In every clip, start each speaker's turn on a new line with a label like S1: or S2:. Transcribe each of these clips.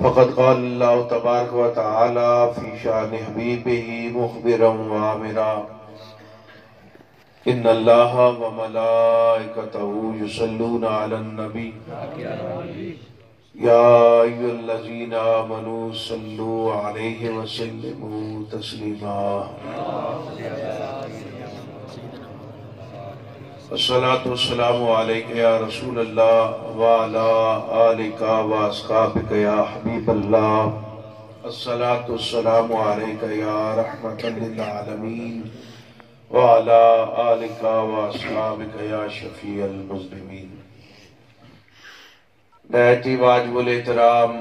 S1: فقد قال اللہ تبارک و تعالی فی شان حبیبہ مخبرا وآمرا ان اللہ و ملائکتہ یصلون علی النبی یا ایھا الذین آمنوا صلوا علیہ وسلموا تسلیما الصلاۃ والسلام علیک یا رسول اللہ وعلی آلک واصحابک یا حبیب اللہ الصلاۃ والسلام علیک یا رحمۃ للعالمین وعلی آلک واصحابک یا شفیع المذنبین۔ نہایت ہی واجب الاحترام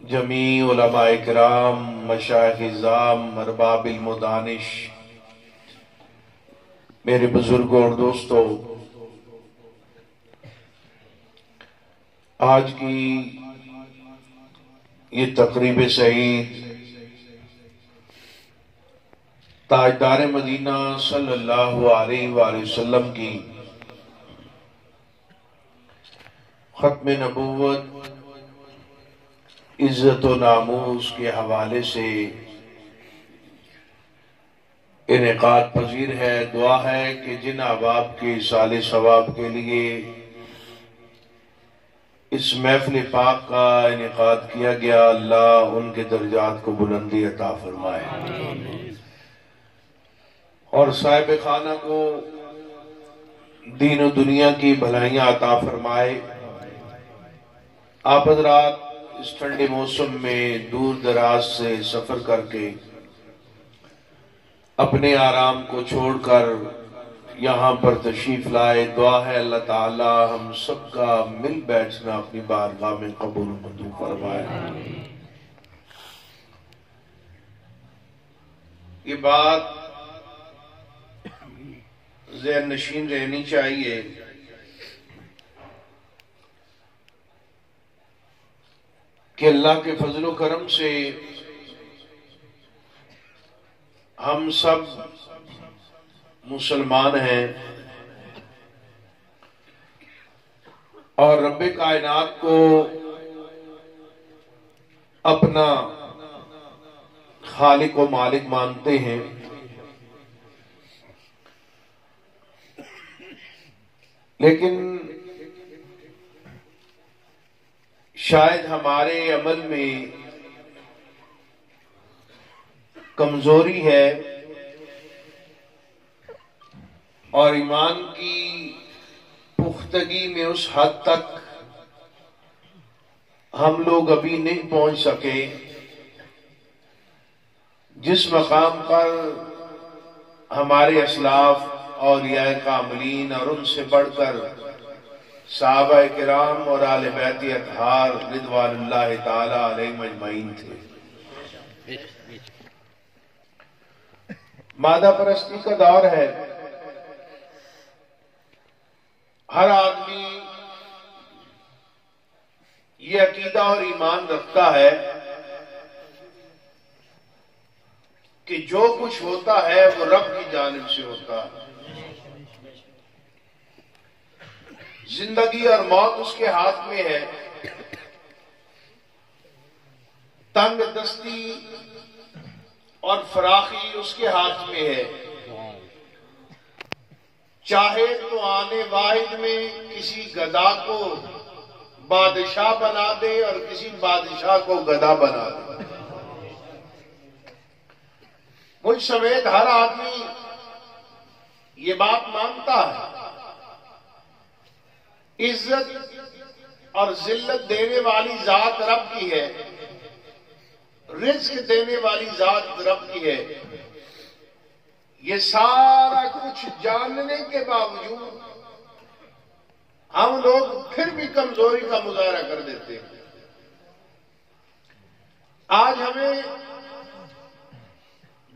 S1: جمیع علماء کرام، مشائخ اعظام، ارباب المدانش، میرے بزرگوں اور دوستوں، آج کی یہ تقریب سعید تاجدار مدینہ صلی اللہ علیہ وآلہ وسلم کی ختم نبوت عزت و ناموس کے حوالے سے انعقاد پذیر ہے۔ دعا ہے کہ جن احباب کے ایصال ثواب کے لیے اس محفل پاک کا انعقاد کیا گیا، اللہ ان کے درجات کو بلندی عطا فرمائے اور صاحب خانہ کو دین و دنیا کی بھلائیاں عطا فرمائے۔ آپ حضرات اس ٹھنڈے موسم میں دور دراز سے سفر کر کے اپنے آرام کو چھوڑ کر یہاں پر تشریف لائے، دعا ہے اللہ تعالی ہم سب کا مل بیٹھنا اپنی بارگاہ میں قبول منظور فرمائے۔ یہ بات ذہن نشین رہنی چاہیے کہ اللہ کے فضل و کرم سے ہم سب مسلمان ہیں اور رب کائنات کو اپنا خالق و مالک مانتے ہیں، لیکن شاید ہمارے عمل میں کمزوری ہے اور ایمان کی پختگی میں اس حد تک ہم لوگ ابھی نہیں پہنچ سکے جس مقام پر ہمارے اسلاف اولیاء کاملین اور ان سے بڑھ کر صحابہ کرام اور آل بیت اطہار رضوان اللہ تعالی علیہم اجمعین تھے۔ مادہ پرستی کا دور ہے، ہر آدمی یہ عقیدہ اور ایمان رکھتا ہے کہ جو کچھ ہوتا ہے وہ رب کی جانب سے ہوتا ہے، زندگی اور موت اس کے ہاتھ میں ہے، تنگ دستی اور فراخی اس کے ہاتھ میں ہے، چاہے تو آنے واحد میں کسی گدا کو بادشاہ بنا دے اور کسی بادشاہ کو گدا بنا دے۔ مجھ سمیت ہر آدمی یہ بات مانتا ہے، عزت اور ذلت دینے والی ذات رب کی ہے، رزق دینے والی ذات رب کی ہے۔ یہ سارا کچھ جاننے کے باوجود ہم لوگ پھر بھی کمزوری کا مظاہرہ کر دیتے ہیں۔ آج ہمیں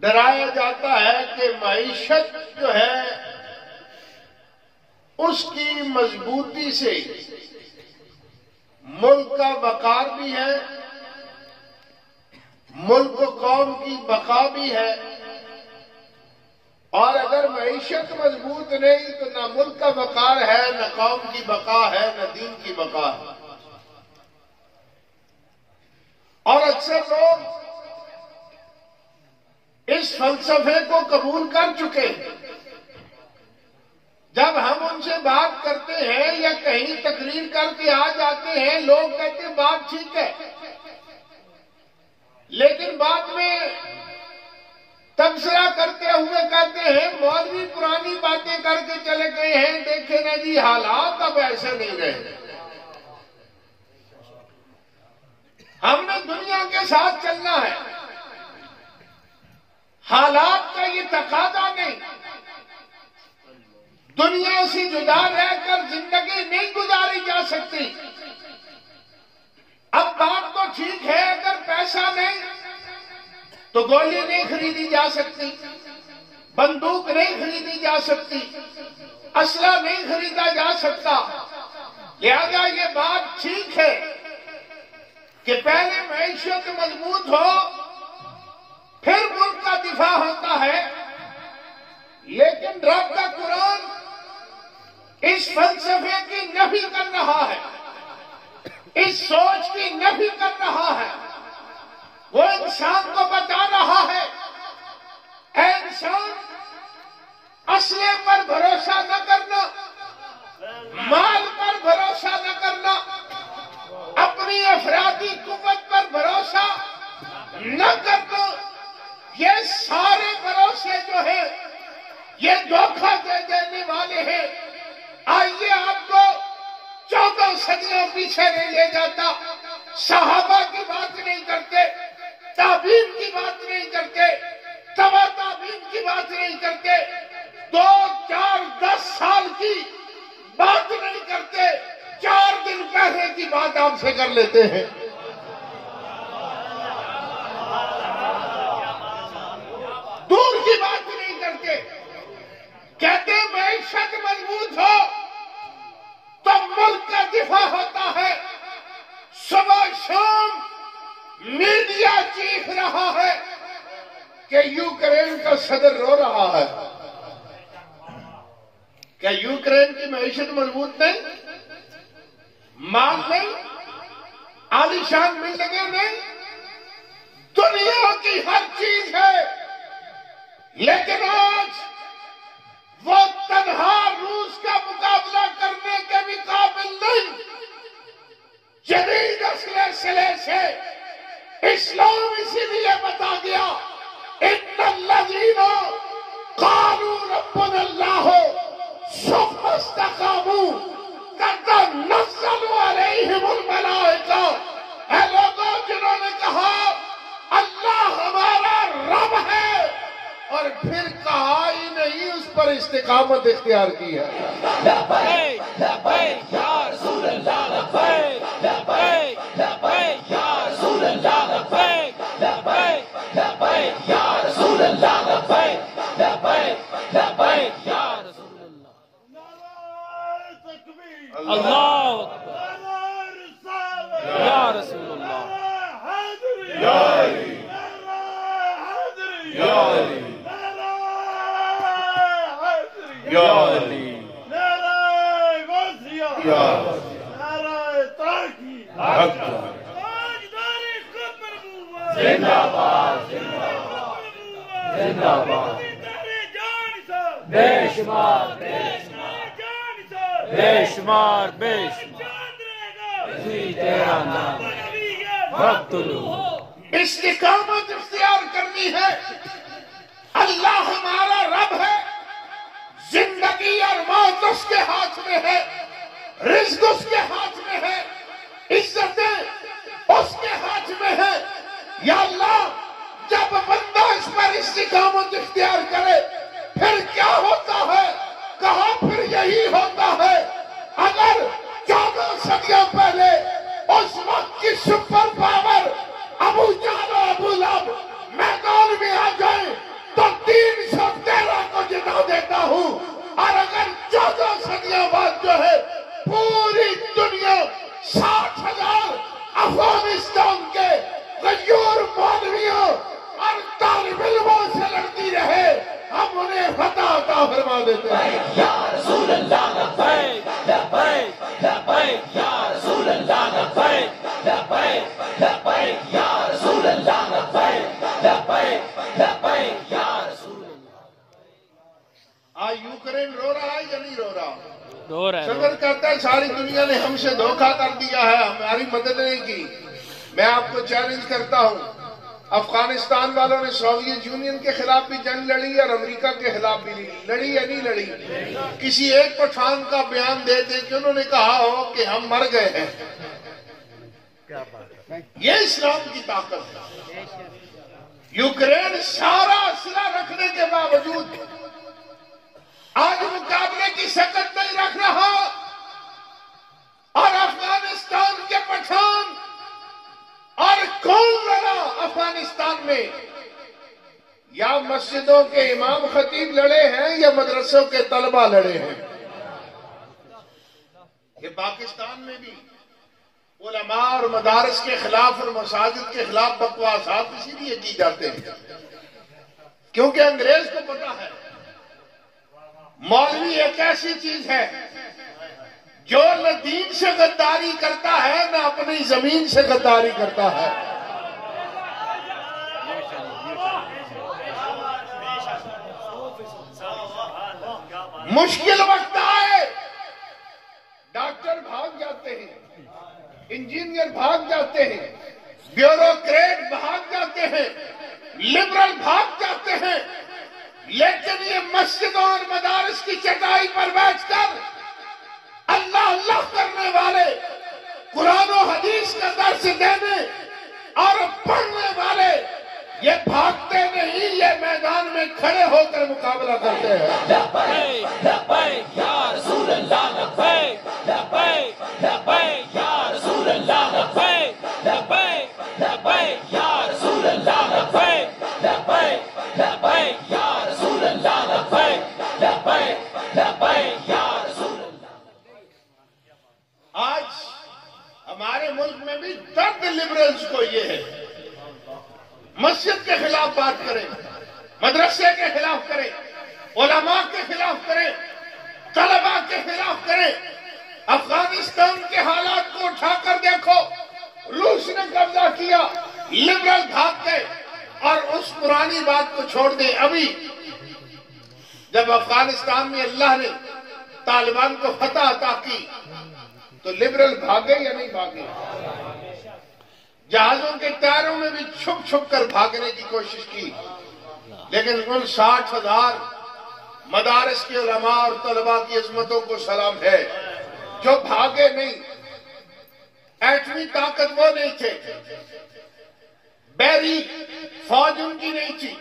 S1: ڈرایا جاتا ہے کہ معیشت جو ہے اس کی مضبوطی سے ملک کا وقار بھی ہے، ملک و قوم کی بقا بھی ہے، اور اگر معیشت مضبوط نہیں تو نہ ملک کا وقار ہے، نہ قوم کی بقا ہے، نہ دین کی بقا ہے۔
S2: اور اکثر لوگ اس فلسفے کو قبول کر چکے ہیں. جب ہم ان سے بات کرتے ہیں یا کہیں تقریر کر کے آ جاتے ہیں، لوگ کہتے ہیں بات ٹھیک ہے، لیکن بعد میں تبصرہ کرتے ہوئے کہتے ہیں مولوی پرانی باتیں کر کے چلے گئے ہیں، دیکھیں نا جی حالات اب ایسے نہیں رہے. ہم نے دنیا کے ساتھ چلنا ہے، حالات کا یہ تقاضا نہیں. دنیا سے جدا رہ کر زندگی نہیں گزاری جا سکتی. اب بات تو ٹھیک ہے، اگر پیسہ نہیں تو گولی نہیں خریدی جا سکتی، بندوق نہیں خریدی جا سکتی، اسلحہ نہیں خریدا جا سکتا. لہذا یہ بات ٹھیک ہے کہ پہلے معیشت مضبوط ہو پھر ملک کا دفاع ہوتا ہے. لیکن رب کا قرآن اس فلسفے کی نفی کر رہا ہے، اس سوچ کی نفی کر رہا ہے. وہ انسان کو بتا رہا ہے اے انسان، اسلحے پر بھروسہ نہ کرنا، مال پر بھروسہ نہ کرنا، اپنی افرادی قوت پر بھروسہ نہ کرنا. یہ سارے بھروسے جو ہیں یہ دھوکہ دے دینے والے ہیں. آئیے آپ کو 14 صدیوں پیچھے نہیں لے جاتا. صحابہ کی بات نہیں کرتے، تابعین کی بات نہیں کرتے، تبع تابعین کی بات نہیں کرتے، 2 4 10 سال کی بات نہیں کرتے، 4 دن پہلے کی بات آپ سے کر لیتے ہیں. دور کی بات نہیں کرتے. کہتے ہیں معیشت مضبوط ہو تو ملک کا دفاع ہوتا ہے. صبح شام میڈیا چیخ رہا ہے کہ یوکرین کا صدر رو رہا ہے. کیا یوکرین کی معیشت مضبوط نہیں؟ مال نہیں، عالیشان ملیں نہیں، دنیا کی ہر چیز ہے. لیکن آج وہ تنہا روس کا مقابلہ کرنے کے بھی قابل نہیں. جدید اسلحے سے اسلام اسی لیے بتا دیا ان الذین قالوا ربنا اللہ ثم استقاموا تتنزل علیہم الملائکہ. اے لوگوں جنہوں نے کہا اللہ ہمارا رب ہے اور پھر کہا ہی نہیں، اس پر استقامت اختیار کی ہے.
S3: لبیک لبیک یا رسول اللہ، لبیک لبیک لبیک یا رسول اللہ، لبیک لبیک لبیک یا رسول اللہ، لبیک لبیک لبیک یا رسول اللہ. اللہ اکبر یا رسول اللہ.
S1: یا علی
S3: زندہ باد زندہ باد. بے شمار بے شمار بے شمار تیرا نام وقت لو.
S2: استقامت اختیار کرنی ہے. اللہ ہمارا رب ہے، زندگی اور موت اس کے ہاتھ میں ہے، رزق اس کے ہاتھ میں ہے، عزتیں اس کے ہاتھ میں ہے. یا اللہ، جب بندہ اس پر استقامت اختیار کرے پھر کیا ہوتا ہے؟ کہا پھر یہی ہوتا ہے. اگر 14 صدیوں پہلے اس وقت کی سپر پاور ابو جہل و ابو لہب میدان میں آ جائیں تو 313 کو جتا دیتا ہوں. اور اگر 14 صدیوں بعد جو ہے پوری دنیا 60,000 افغانستان کے غیور مولویوں اور طالب علموں سے لڑتی رہے، ہم انہیں فتح عطا فرما دیتے ہیں.
S3: یا رسول اللہ، لبیک لبیک لبیک یا رسول اللہ، لبیک لبیک لبیک یا
S2: ہے ساری دنیا نے ہم سے دھوکہ کر دیا ہے، ہماری مدد نہیں کی۔ میں آپ کو چیلنج کرتا ہوں، افغانستان والوں نے سوویت یونین کے خلاف بھی جنگ لڑی اور امریکہ کے خلاف بھی لڑی یا نہیں لڑی؟ کسی ایک پٹھان کا بیان دے دیں کہ انہوں نے کہا ہو کہ ہم مر گئے ہیں۔ یہ اسلام کی طاقت ہے۔ یوکرین سارا اسلحہ رکھنے کے باوجود آج مقابلے کی سکت نہیں رکھ رہا، اور افغانستان کے پٹھان اور کون لڑا افغانستان میں؟ یا مسجدوں کے امام خطیب لڑے ہیں یا مدرسوں کے طلبہ لڑے ہیں۔ یہ پاکستان میں بھی علماء اور مدارس کے خلاف اور مساجد کے خلاف بکواسات اسی لیے کی جاتے ہیں کیونکہ انگریز کو پتا ہے مولوی ایک ایسی چیز ہے جو نہ دین سے غداری کرتا ہے نہ اپنی زمین سے غداری کرتا ہے۔ مشکل وقت آئے ڈاکٹر بھاگ جاتے ہیں، انجینئر بھاگ جاتے ہیں، بیوروکریٹ بھاگ جاتے ہیں، لبرل بھاگ جاتے ہیں، لیکن یہ مسجدوں اور مدارس کی چٹائی پر بیٹھ کر اللہ اللہ کرنے والے، قرآن و حدیث کا درس دینے اور پڑھنے والے یہ بھاگتے نہیں، یہ میدان میں کھڑے ہو کر مقابلہ کرتے ہیں۔
S3: لبیک لبیک یا رسول اللہ، لبیک لبیک لبیک یا رسول اللہ، لبیک لبیک لبیک یا رسول اللہ، لبیک لبیک لبیک یا رسول اللہ، لبیک لبیک لبیک یا رسول اللہ۔
S2: آج ہمارے ملک میں بھی درد لبرلز کو یہ ہے، مسجد کے خلاف بات کریں، مدرسے کے خلاف کریں، علماء کے خلاف کریں، طلباء کے خلاف کریں۔ افغانستان کے حالات کو اٹھا کر دیکھو، روس نے قبضہ کیا، لبرل بھاگ گئے، اور اس پرانی بات کو چھوڑ دیں۔ ابھی جب افغانستان میں اللہ نے طالبان کو فتح عطا کی تو لبرل بھاگے یا نہیں بھاگے؟ جہازوں کے ٹائروں میں بھی چھپ چھپ کر بھاگنے کی کوشش کی، لیکن ان 60,000 مدارس کے علماء اور طلباء کی عظمتوں کو سلام ہے جو بھاگے نہیں۔ ایٹمی طاقت وہ نہیں تھے، بحری فوج ان کی نہیں تھی،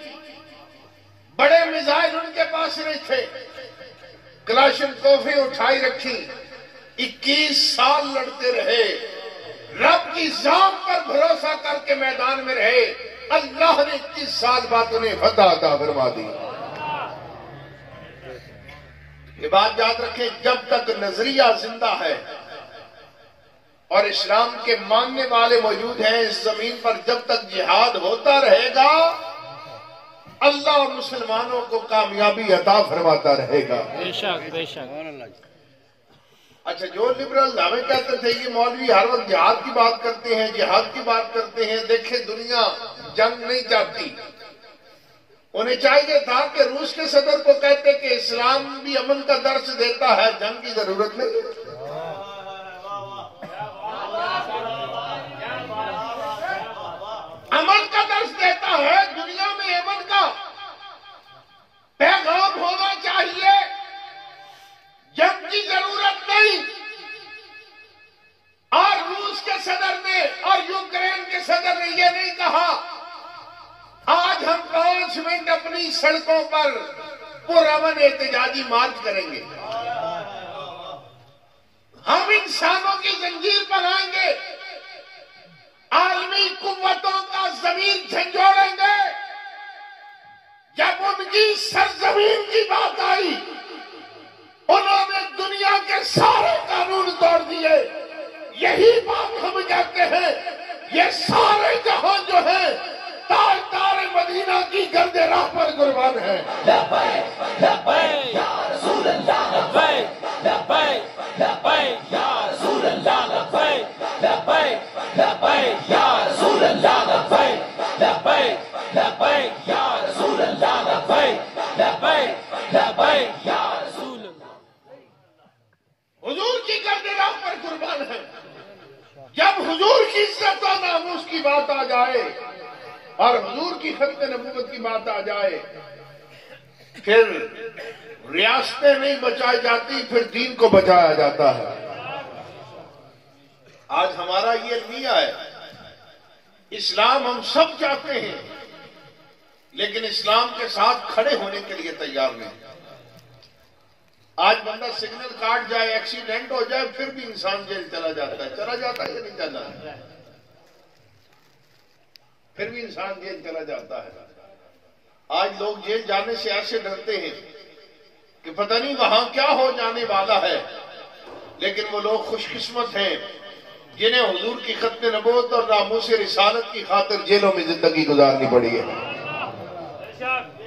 S2: بڑے میزائل ان کے پاس نہیں تھے، کلاشنکوفیں اٹھائی رکھی، 21 سال لڑتے رہے، رب کی ذات پر بھروسہ کر کے میدان میں رہے، اللہ نے 21 سال بعد انہیں فتح عطا فرما دی۔ یہ بات یاد رکھیں، جب تک نظریہ زندہ ہے اور اسلام کے ماننے والے موجود ہیں اس زمین پر، جب تک جہاد ہوتا رہے گا اللہ مسلمانوں کو کامیابی عطا فرماتا رہے گا۔
S3: بے شک بے شک۔
S2: اچھا، جو لبرل ہمیں کہتے تھے کہ مولوی ہر وقت جہاد کی بات کرتے ہیں، جہاد کی بات کرتے ہیں، دیکھیں دنیا جنگ نہیں چاہتی۔ انہیں چاہیے تھا کہ روس کے صدر کو کہتے کہ اسلام بھی امن کا درس دیتا ہے، جنگ کی ضرورت نہیں۔ امن کا درس دیتا ہے، دنیا میں امن کا پیغام ہونا چاہیے، جنگ کی ضرورت نہیں۔ اور روس کے صدر نے اور یوکرین کے صدر نے یہ نہیں کہا آج ہم 5 منٹ اپنی سڑکوں پر پرامن احتجاجی مارچ کریں گے، ہم انسانوں کی زنجیر بنائیں گے، عالمی قوتوں کا زمین جھنجھوڑیں گے۔ جب ان کی سرزمین کی بات آئی انہوں نے دنیا کے سارے قانون توڑ دیے۔ یہی بات ہم کہتے ہیں، یہ سارے جہاں جو ہیں تاجدار مدینہ کی گرد راہ پر قربان ہے۔
S3: لبیک لبیک یا رسول اللہ، لبیک لبیک لبیک یا رسول اللہ، لبیک لبیک لبیک یا رسول اللہ، لبیک لبیک لبیک یا رسول اللہ، لبیک لبیک لبیک یا رسول اللہ۔
S2: حضور کی گرد کی بات آ جائے اور حضور کی ختم نبوت کی بات آ جائے، پھر ریاستیں نہیں بچائی جاتی، پھر دین کو بچایا جاتا ہے۔ آج ہمارا یہ المیہ ہے، اسلام ہم سب چاہتے ہیں لیکن اسلام کے ساتھ کھڑے ہونے کے لیے تیار نہیں۔ آج بندہ سگنل کاٹ جائے، ایکسیڈنٹ ہو جائے، پھر بھی انسان جیل چلا جاتا ہے یا نہیں چلا؟ پھر بھی انسان جیل چلا جاتا ہے۔ آج لوگ جیل جانے سے ایسے ڈرتے ہیں کہ پتہ نہیں وہاں کیا ہو جانے والا ہے، لیکن وہ لوگ خوش قسمت ہیں جنہیں حضور کی ختم نبوت اور ناموس رسالت کی خاطر جیلوں میں زندگی گزارنی پڑی ہے۔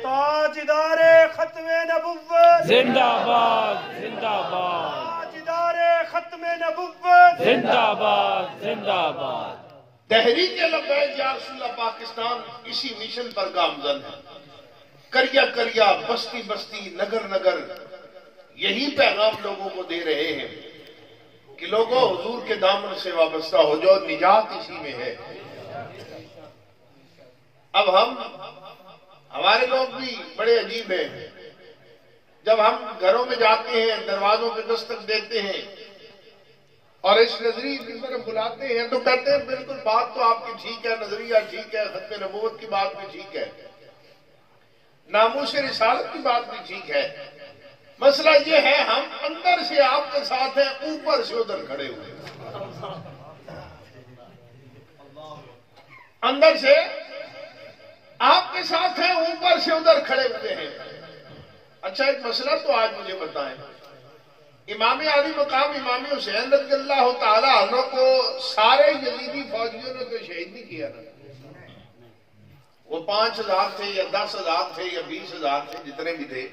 S4: تاجدار ختم نبوت
S3: زندہ باد زندہ باد،
S4: تاجدار ختم نبوت
S3: زندہ باد زندہ باد۔
S2: تحریک لبیک یا رسول اللہ پاکستان اسی مشن پر گامزن ہے۔ کریا کریا، بستی بستی، نگر نگر یہی پیغام لوگوں کو دے رہے ہیں کہ لوگوں حضور کے دامن سے وابستہ ہو جاؤ، نجات اسی میں ہے۔ اب ہمارے لوگ بھی بڑے عجیب ہیں، جب ہم گھروں میں جاتے ہیں، دروازوں پہ دستک دیتے ہیں اور اس نظریے کی طرف بلاتے ہیں تو کہتے ہیں بالکل بات تو آپ کی ٹھیک ہے، نظریہ ٹھیک ہے، ختم نبوت کی بات بھی ٹھیک ہے، ناموس رسالت کی بات بھی ٹھیک ہے، مسئلہ یہ ہے ہم اندر سے آپ کے ساتھ ہیں، اوپر سے ادھر کھڑے ہوئے ہیں۔ اندر سے آپ کے ساتھ ہیں، اوپر سے ادھر کھڑے ہوئے ہیں۔ اچھا ایک مسئلہ تو آج مجھے بتائیں، امام علی مقام امام حسین رضی اللہ تعالی عنہ کو سارے یزیدی فوجیوں نے تو شہید نہیں کیا نا؟ وہ 5,000 تھے یا 10,000 تھے یا 20,000 تھے، جتنے بھی تھے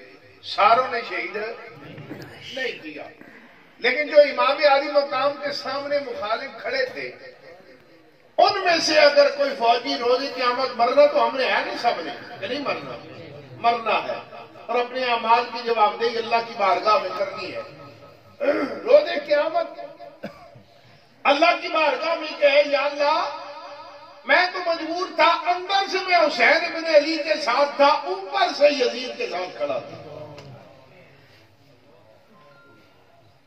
S2: ساروں نے شہید نہیں کیا، لیکن جو امام علی مقام کے سامنے مخالف کھڑے تھے ان میں سے اگر کوئی فوجی روز قیامت مرنا تو ہم نے ہے نہیں، سب نے کہ نہیں مرنا ہے اور اپنے اعمال کی جوابدہی اللہ کی بارگاہ میں کرنی ہے۔ روز قیامت اللہ کی بارگاہ میں کہے یا اللہ میں تو مجبور تھا، اندر سے میں حسین ابن علی کے ساتھ تھا، اوپر سے یزید کے ساتھ کھڑا تھا،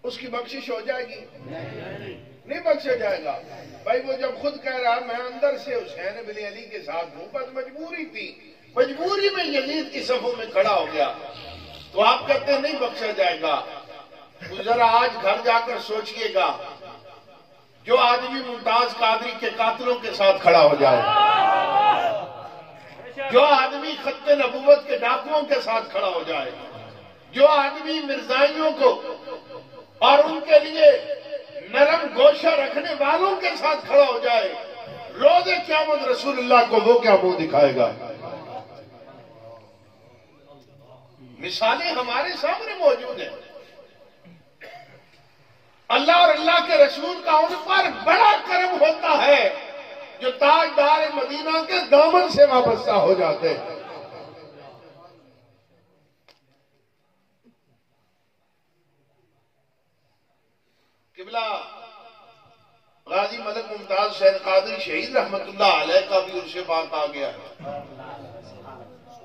S2: اس کی بخشش ہو جائے گی؟ نہیں بخشا جائے گا۔ بھائی وہ جب خود کہہ رہا میں اندر سے حسین ابن علی کے ساتھ ہوں، بس مجبوری تھی، مجبوری میں یزید کی صفوں میں کھڑا ہو گیا، تو آپ کہتے ہیں نہیں بخشا جائے گا۔ ذرا آج گھر جا کر سوچئے گا، جو آدمی ممتاز قادری کے قاتلوں کے ساتھ کھڑا ہو جائے، جو آدمی ختم نبوت کے ڈاکوؤں کے ساتھ کھڑا ہو جائے، جو آدمی مرزائیوں کو اور ان کے لیے نرم گوشہ رکھنے والوں کے ساتھ کھڑا ہو جائے، روز قیامت رسول اللہ کو وہ کیا منہ دکھائے گا؟ مثالیں ہمارے سامنے موجود ہیں۔ اللہ اور اللہ کے رسول کا ان پر بڑا کرم ہوتا ہے جو تاجدار مدینہ کے دامن سے وابستہ ہو جاتے ہیں۔ قبلہ غازی ملک ممتاز حسین قادری شہید رحمت اللہ علیہ کا بھی عرش پاک آ گیا ہے،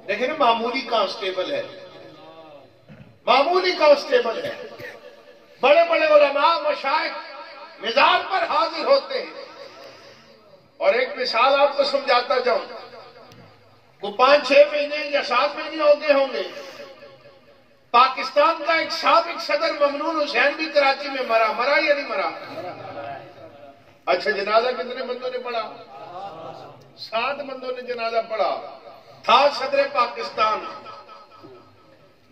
S2: لیکن معمولی کانسٹیبل ہے، معمولی کانسٹیبل ہے۔ بڑے بڑے علماء مشائخ مزار پر حاضر ہوتے ہیں، اور ایک مثال آپ کو سمجھاتا جاؤں، وہ 5-6 مہینے یا 7 مہینے ہو گئے ہوں گے، پاکستان کا ایک سابق صدر ممنون حسین بھی کراچی میں مرا یا نہیں مرا؟ اچھا جنازہ کتنے بندوں نے پڑھا؟ 7 بندوں نے جنازہ پڑھا، تھا صدر پاکستان،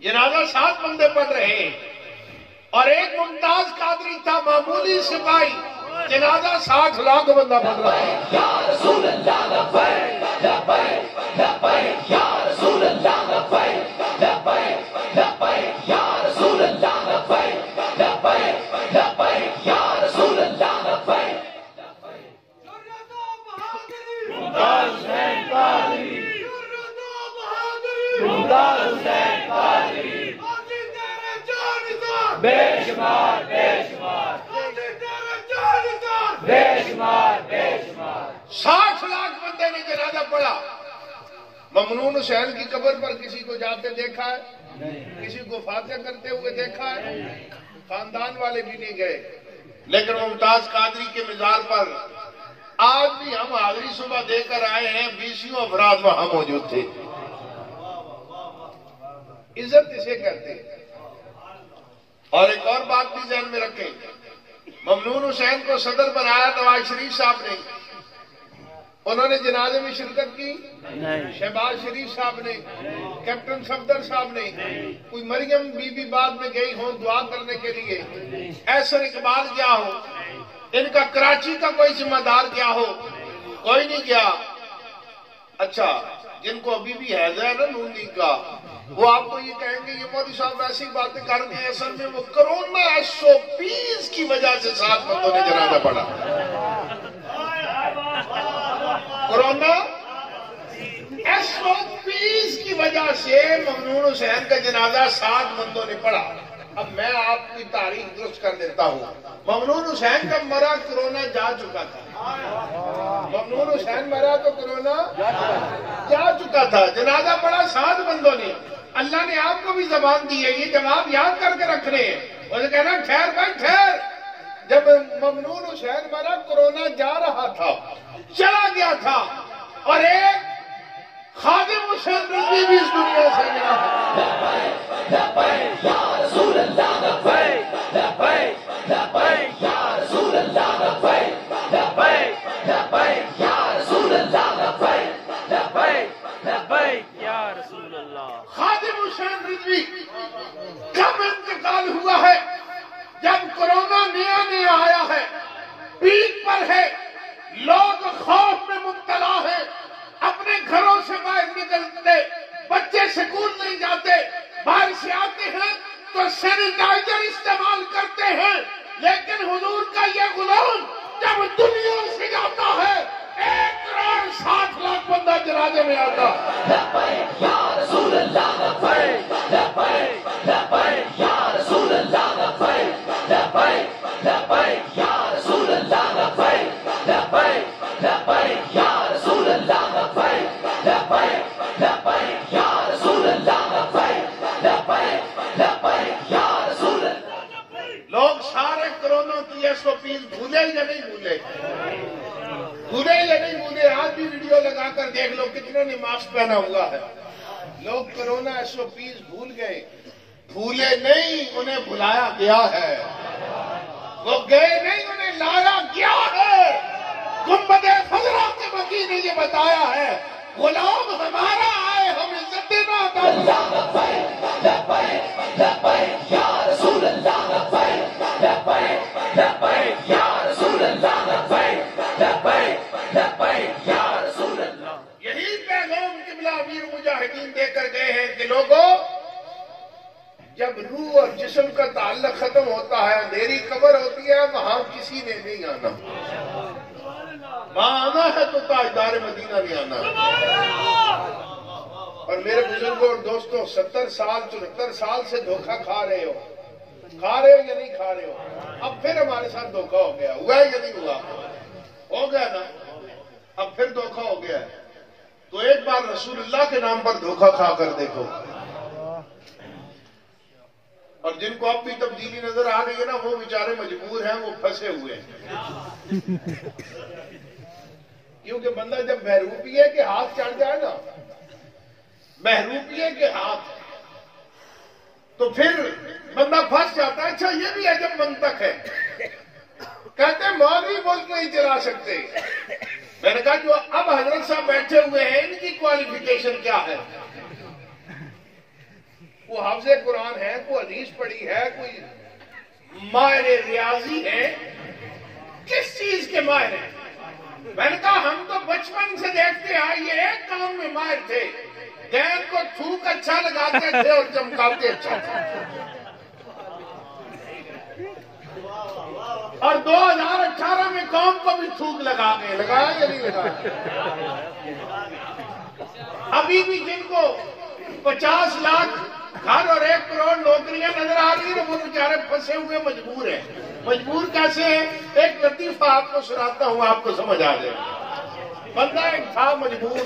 S2: جنازہ 7 بندے پڑھ رہے ہیں، اور ایک ممتاز قادری تھا معمولی سپاہی، جنازہ 60 لاکھ بندہ پڑھ رہا ہے۔
S3: یا رسول اللہ لبیک لبیک لبیک یا رسول اللہ لبیک لبیک لبیک یا رسول اللہ لبیک لبیک لبیک یا رسول اللہ لبیک۔ ممتاز حسین قادری، ممتاز حسین قادری، بے شمار بے شمار بے شمار بے شمار،
S2: 60 ممنون حسین کی قبر پر کسی کو جاتے دیکھا ہے؟ کسی کو فاتحہ کرتے ہوئے دیکھا ہے؟ خاندان والے بھی نہیں گئے، لیکن ممتاز قادری کے مزار پر آج بھی ہم حاضری صبح دے کر آئے ہیں، 20 افراد وہاں موجود تھے۔ عزت اسے کہتے ہیں۔ اور ایک اور بات بھی ذہن میں رکھیں، ممنون حسین کو صدر بنایا نواز شریف صاحب نے، انہوں نے جنازے میں شرکت کی؟ شہباز شریف صاحب نے، کیپٹن صفدر صاحب نے، کوئی مریم بی بی بعد میں گئی ہوں دعا کرنے کے لیے، ایسر اقبال گیا ہو، ان کا کراچی کا کوئی ذمہ دار گیا ہو؟ کوئی نہیں گیا۔ اچھا، جن کو ابھی بھی حیض ہے نا نون لیگ کا، وہ آپ کو یہ کہیں گے یہ مودی صاحب ایسی باتیں کر رہے ہیں، اصل میں وہ کرونا SOPs کی وجہ سے 7 بندوں نے جنازہ پڑھا۔ کرونا SOPs کی وجہ سے ممنون حسین کا جنازہ 7 بندوں نے پڑھا۔ اب میں آپ کی تاریخ درست کر دیتا ہوں، ممنون حسین جب مرا کرونا جا چکا تھا، ممنون حسین مرا تو کرونا جا چکا تھا، جنازہ پڑھا 7 بندوں نے۔ اللہ نے آپ کو بھی زبان دی ہے، یہ جواب یاد کر کے رکھنے ہیں، اسے کہنا ٹھہر بھائی ٹھہر، جب ممنون حسین مرا کرونا جا رہا تھا، چلا گیا تھا، اور ایک خادم حسین رضوی بھی اس دنیا سے گیا ہے۔
S3: لبیک یا رسول اللہ، لبیک لبیک لبیک یا رسول اللہ، لبیک لبیک لبیک یا رسول اللہ، لبیک لبیک لبیک یا رسول اللہ۔
S2: خادم حسین رضوی کب انتقال ہوا ہے؟ جب کرونا نیا نیا آیا ہے، پیک پر ہے، لوگ خوف میں مبتلا ہیں، اپنے گھروں سے باہر نکلتے، بچے سکول نہیں جاتے، باہر سے آتے ہیں تو سینیٹائزر استعمال کرتے ہیں، لیکن حضور کا یہ غلام جب دنیا سے جاتا ہے 1,60,00,000 بندہ جنازے میں آتا۔
S3: لبیک یا رسول اللہ، لبیک لبیک لبیک یا رسول اللہ، لبیک لبیک لبیک یا رسول اللہ، لبیک لبیک لبیک یا رسول اللہ، لبیک لبیک لبیک یا رسول اللہ، لبیک لبیک لبیک یا رسول اللہ۔
S2: لوگ سارے کرونا کی SOPs بھولے یا نہیں بھولے؟ بھولے یا نہیں بھولے؟ آج بھی ویڈیو لگا کر دیکھ لو کتنوں نے ماسک پہنا ہوا ہے۔ لوگ کرونا SOPs بھول گئے، بھولے نہیں، انہیں بھلایا گیا ہے۔ وہ گئے نہیں، انہیں لایا گیا ہے۔ گنبد خضرا کے مکی نے یہ بتایا ہے، غلام ہمارا آئے ہم عزت دینا عطا فرما۔
S3: لبیک لبیک لبیک یا رسول اللہ، لبیک لبیک لبیک یا رسول اللہ، لبیک لبیک لبیک یا رسول اللہ۔
S2: یہی پیغام قبلہ امیر مجاہدین دے کر گئے ہیں کہ لوگوں، جب روح اور جسم کا تعلق ختم ہوتا ہے، اندھیری قبر ہوتی ہے، وہاں کسی نے نہیں آنا، وہاں آنا ہے تو تاجدار مدینہ نہیں آنا۔ اور میرے بزرگوں اور دوستوں، 70 سال 74 سال سے دھوکہ کھا رہے ہو یا نہیں کھا رہے ہو؟ اب پھر ہمارے ساتھ دھوکہ ہو گیا، ہوا ہے یا نہیں ہوا؟ ہو گیا نا، اب پھر دھوکہ ہو گیا ہے، تو ایک بار رسول اللہ کے نام پر دھوکہ کھا کر دیکھو۔ اور جن کو اب بھی تبدیلی نظر آ رہی ہے نا، وہ بیچارے مجبور ہیں، وہ پھنسے ہوئے ہیں، کیونکہ بندہ جب محروپیے کے ہاتھ چڑھ جائے نا، محروپیے کے ہاتھ، تو پھر بندہ پھنس جاتا ہے۔ اچھا، یہ بھی عجب منطق ہے، کہتے ہیں مولوی ملک نہیں چلا سکتے۔ میں نے کہا جو اب حضرت صاحب بیٹھے ہوئے ہیں، ان کی کوالیفیکیشن کیا ہے؟ وہ حافظ قرآن ہے، کوئی حدیث پڑھی ہے، کوئی ماہر ریاضی ہے، کس چیز کے ماہر ہیں؟ میں نے کہا ہم تو بچپن سے دیکھتے آئے، یہ ایک کام میں ماہر تھے، گیند کو تھوک اچھا لگاتے تھے اور چمکاتے اچھا تھے، اور 2018 میں قوم کو بھی تھوک لگا گئے، لگایا یا نہیں لگایا؟ ابھی بھی جن کو 50 لاکھ گھر اور 1 کروڑ نوکریاں نظر آ رہی ہیں، وہ بیچارے پھنسے ہوئے مجبور ہیں۔ مجبور کیسے ہیں؟ ایک لطیفہ آپ کو سناتا ہوں، آپ کو سمجھ آ جائے۔ بندہ ایک تھا مجبور،